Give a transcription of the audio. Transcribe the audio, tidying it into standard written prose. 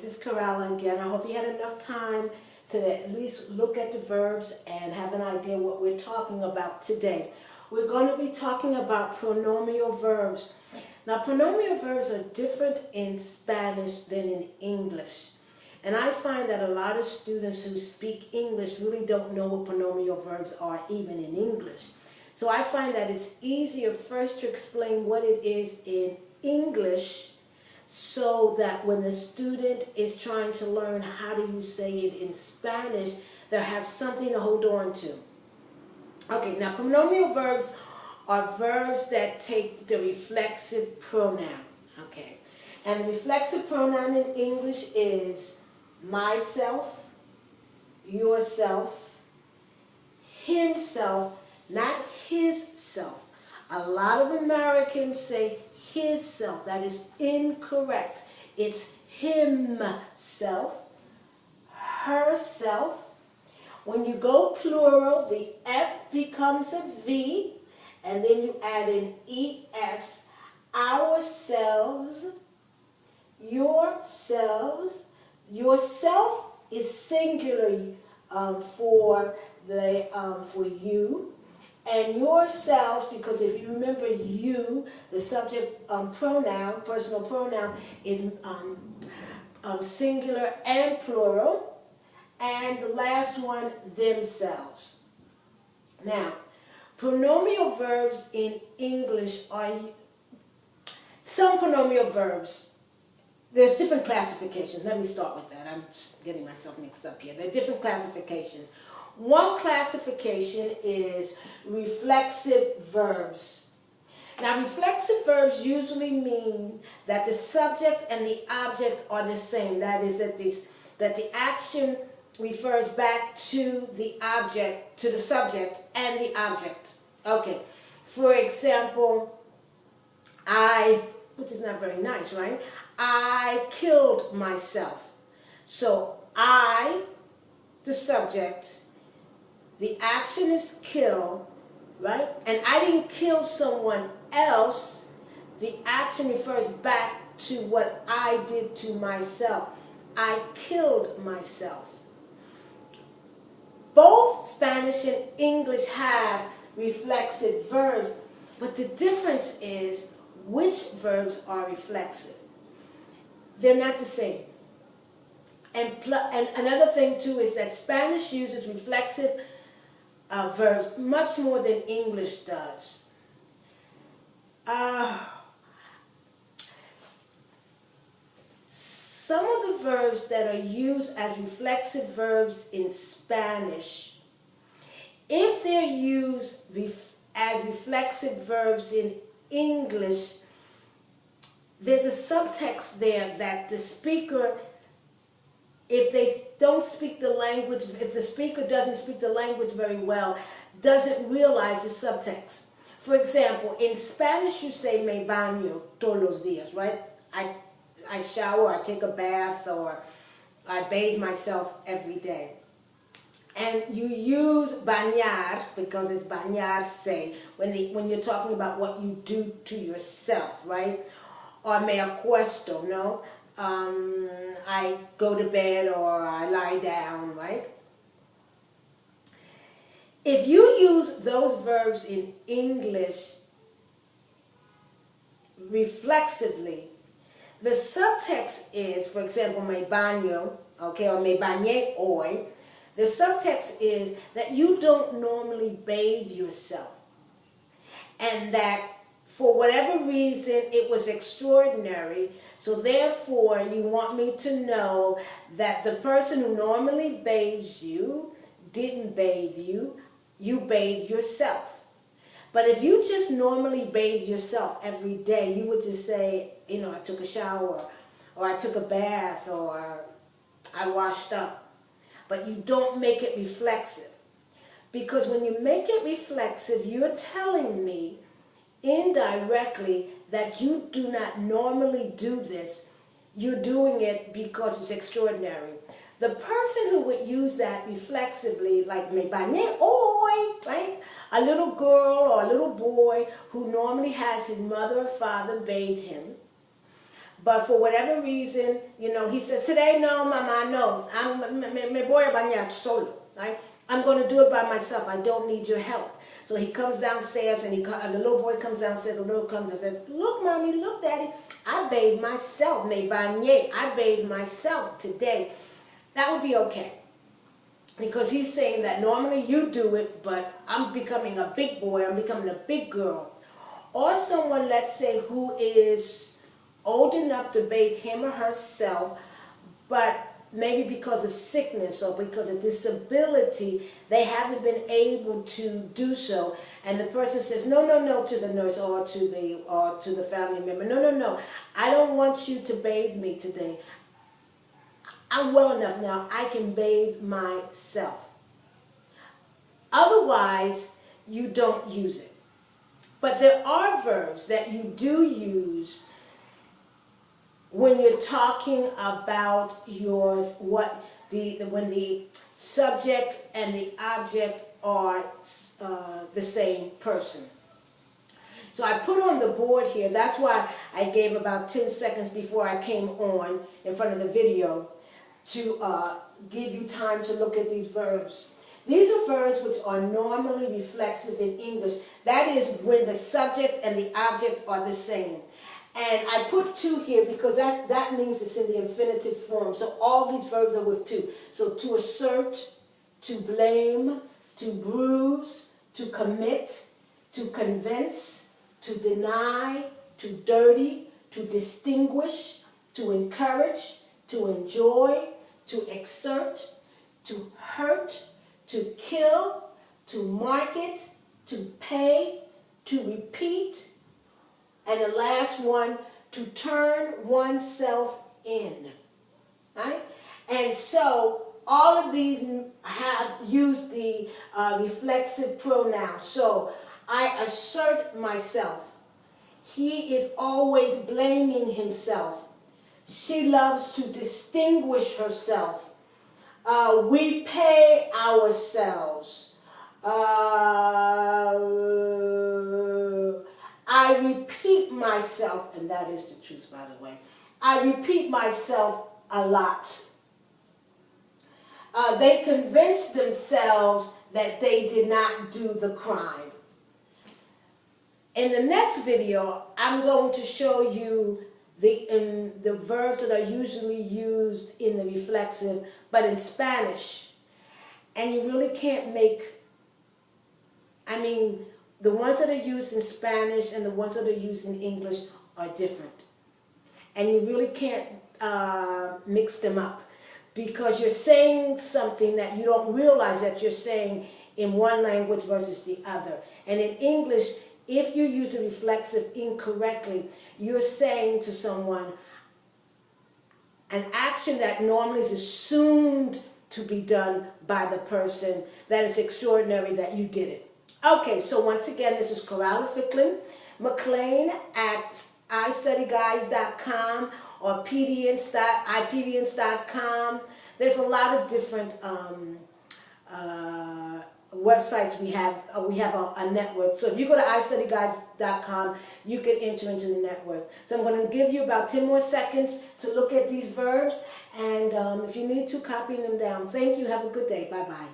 This is Corella again. I hope you had enough time to at least look at the verbs and have an idea what we're talking about today. We're going to be talking about pronominal verbs. Now, pronominal verbs are different in Spanish than in English. And I find that a lot of students who speak English really don't know what pronominal verbs are even in English. So I find that it's easier first to explain what it is in English so that when the student is trying to learn how do you say it in Spanish, they'll have something to hold on to. Okay, now pronominal verbs are verbs that take the reflexive pronoun. Okay, and the reflexive pronoun in English is myself, yourself, himself, not his self. A lot of Americans say his self. That is incorrect. It's himself, herself. When you go plural, the F becomes a V, and then you add an ES. Ourselves, yourselves. Yourself is singular for you. And yourselves, because if you remember you, the subject pronoun, personal pronoun, is singular and plural. And the last one, themselves. Now, pronominal verbs in English are some pronominal verbs. There's different classifications. Let me start with that. I'm getting myself mixed up here. There are different classifications. One classification is reflexive verbs. Now, reflexive verbs usually mean that the subject and the object are the same. That is, that the action refers back to the object, to the subject and the object. Okay. For example, which is not very nice, right? I killed myself. So I, the subject, the action is kill, right? And I didn't kill someone else. The action refers back to what I did to myself. I killed myself. Both Spanish and English have reflexive verbs, but the difference is which verbs are reflexive. They're not the same. And another thing too is that Spanish uses reflexive verbs much more than English does. Some of the verbs that are used as reflexive verbs in Spanish, if they're used as reflexive verbs in English, there's a subtext there that the speaker, if they don't speak the language, if the speaker doesn't speak the language very well, doesn't realize the subtext. For example, in Spanish you say me baño todos los días, right? I shower, I take a bath, or I bathe myself every day. And you use bañar, because it's bañarse, when you're talking about what you do to yourself, right? Or me acuesto, no? I go to bed or I lie down, right? If you use those verbs in English reflexively, the subtext is, for example, me baño, okay, or me bañé hoy. The subtext is that you don't normally bathe yourself, and that for whatever reason it was extraordinary, so therefore you want me to know that the person who normally bathes you didn't bathe you, you bathe yourself. But if you just normally bathe yourself every day, you would just say, you know, I took a shower, or I took a bath, or I washed up. But you don't make it reflexive. Because when you make it reflexive, you're telling me indirectly that you do not normally do this. You're doing it because it's extraordinary. The person who would use that reflexively, like me bañé hoy, right? A little girl or a little boy who normally has his mother or father bathe him, But for whatever reason, you know, he says, today, no, mama, no. Me voy a bañar solo, right? I'm going to do it by myself. I don't need your help. So he comes downstairs, and the little boy comes downstairs, the little comes and says, look, mommy, look, daddy, I bathed myself. Me bañé. I bathed myself today. That would be okay. Because he's saying that normally you do it, but I'm becoming a big boy, I'm becoming a big girl. Or someone, let's say, who is old enough to bathe him or herself, but maybe because of sickness or because of disability, they haven't been able to do so. And the person says, no, no, no, to the nurse or to the family member. No, no, no, I don't want you to bathe me today. I'm well enough now, I can bathe myself. Otherwise, you don't use it. But there are verbs that you do use when you're talking about when the subject and the object are the same person. So I put on the board here, that's why I gave about 10 seconds before I came on in front of the video to give you time to look at these verbs. These are verbs which are normally reflexive in English. That is when the subject and the object are the same. And I put two here because that means it's in the infinitive form. So all these verbs are with two. So to assert, to blame, to bruise, to commit, to convince, to deny, to dirty, to distinguish, to encourage, to enjoy, to exert, to hurt, to kill, to market, to pay, to repeat, and the last one, to turn oneself in. Right? And so all of these have used the reflexive pronoun. So I assert myself. He is always blaming himself. She loves to distinguish herself. We pay ourselves. I repeat myself, and that is the truth, by the way. I repeat myself a lot. They convinced themselves that they did not do the crime. In the next video, I'm going to show you the verbs that are usually used in the reflexive, but in Spanish. And you really can't the ones that are used in Spanish and the ones that are used in English are different. And you really can't mix them up because you're saying something that you don't realize that you're saying in one language versus the other. And in English, if you use the reflexive incorrectly, you're saying to someone an action that normally is assumed to be done by the person that is extraordinary that you did it. Okay, so once again, this is Coralla Ficklin McLean at istudyguys.com or ipedience.com. There's a lot of different websites we have. We have a network. So if you go to istudyguys.com, you can enter into the network. So I'm going to give you about 10 more seconds to look at these verbs. And if you need to, copy them down. Thank you. Have a good day. Bye-bye.